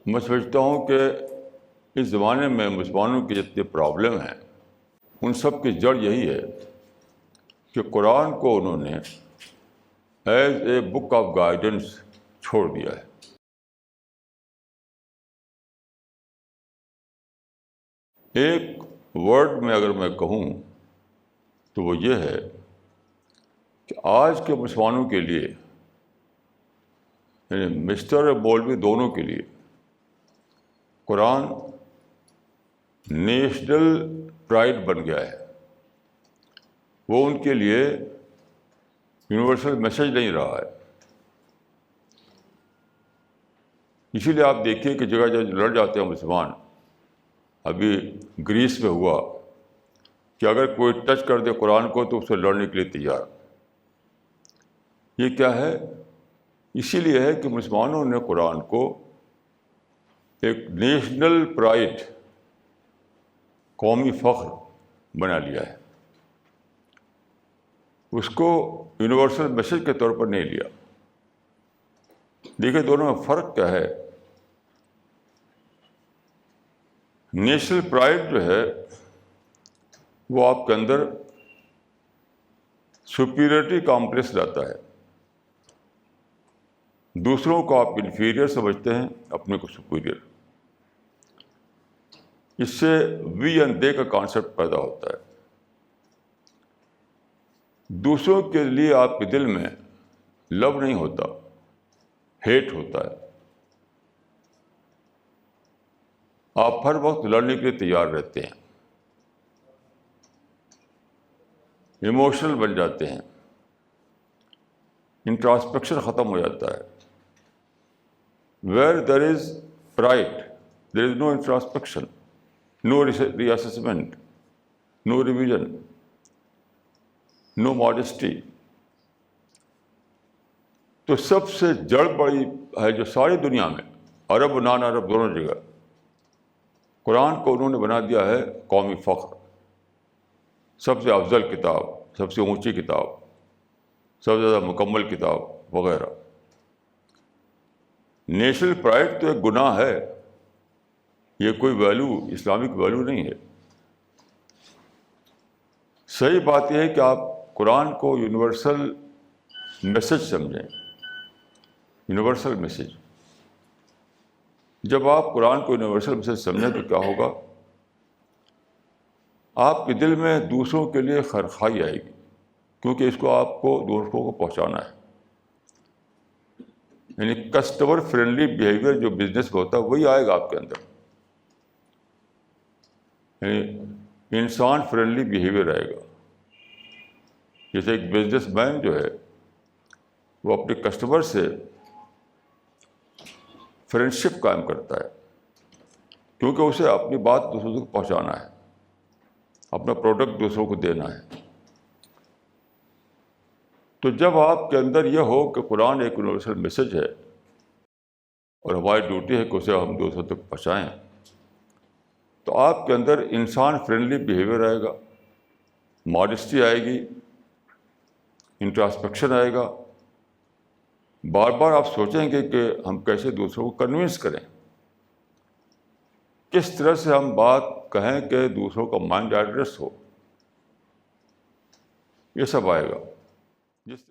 میں سمجھتا ہوں کہ اس زمانے میں مسلمانوں کے جتنے پرابلم ہیں ان سب کی جڑ یہی ہے کہ قرآن کو انہوں نے as a book of guidance چھوڑ دیا ہے. ایک ورڈ میں اگر میں کہوں تو وہ یہ ہے کہ آج کے مسلمانوں کے لیے یعنی مسٹر اور مولوی دونوں کے لیے قرآن نیشنل پرائڈ بن گیا ہے. وہ ان کے لیے یونیورسل میسج نہیں رہا ہے. اسی لیے آپ دیکھیے کہ جگہ جگہ لڑ جاتے ہیں مسلمان. ابھی گریس میں ہوا کہ اگر کوئی ٹچ کر دے قرآن کو تو اس سے لڑنے کے لیے تیار. یہ کیا ہے؟ اسی لیے ہے کہ مسلمانوں نے قرآن کو ایک نیشنل پرائڈ، قومی فخر بنا لیا ہے. اس کو یونیورسل میسج کے طور پر نہیں لیا. دیکھیے دونوں میں فرق کیا ہے. نیشنل پرائڈ جو ہے وہ آپ کے اندر سپیریورٹی کمپلیکس لاتا ہے. دوسروں کو آپ انفیریئر سمجھتے ہیں، اپنے کو سپیریئر. اس سے وی اینڈ دے کا کانسیپٹ پیدا ہوتا ہے. دوسروں کے لیے آپ کے دل میں لو نہیں ہوتا، ہیٹ ہوتا ہے. آپ ہر وقت لڑنے کے لیے تیار رہتے ہیں، ایموشنل بن جاتے ہیں، انٹراسپیکشن ختم ہو جاتا ہے. Where there is pride there is no introspection, no reassessment, no revision, no modesty. تو سب سے جڑ بڑی ہے جو ساری دنیا میں، عرب و نان عرب دونوں جگہ، قرآن کو انہوں نے بنا دیا ہے قومی فخر. سب سے افضل کتاب، سب سے اونچی کتاب، سب سے زیادہ مکمل کتاب وغیرہ. نیشنل پرائڈ تو ایک گناہ ہے، یہ کوئی ویلیو، اسلامک ویلیو نہیں ہے. صحیح بات یہ ہے کہ آپ قرآن کو یونیورسل میسج سمجھیں، یونیورسل میسج. جب آپ قرآن کو یونیورسل میسج سمجھیں تو کیا ہوگا؟ آپ کے دل میں دوسروں کے لیے خیرخواہی آئے گی، کیونکہ اس کو آپ کو دوسروں کو پہنچانا ہے. یعنی کسٹمر فرینڈلی بیہیویئر جو بزنس میں ہوتا ہے وہی آئے گا آپ کے اندر. یعنی انسان فرینڈلی بیہیویئر آئے گا. جیسے ایک بزنس مین جو ہے وہ اپنے کسٹمر سے فرینڈشپ قائم کرتا ہے، کیونکہ اسے اپنی بات دوسروں کو پہنچانا ہے، اپنا پروڈکٹ دوسروں کو دینا ہے. تو جب آپ کے اندر یہ ہو کہ قرآن ایک یونیورسل میسج ہے اور ہماری ڈیوٹی ہے کہ اسے ہم دوسروں تک پہنچائیں، تو آپ کے اندر انسان فرینڈلی بیہیویئر آئے گا، ماڈesٹی آئے گی، انٹراسپیکشن آئے گا. بار بار آپ سوچیں گے کہ ہم کیسے دوسروں کو کنوینس کریں، کس طرح سے ہم بات کہیں کہ دوسروں کا مائنڈ ایڈریس ہو. یہ سب آئے گا. جس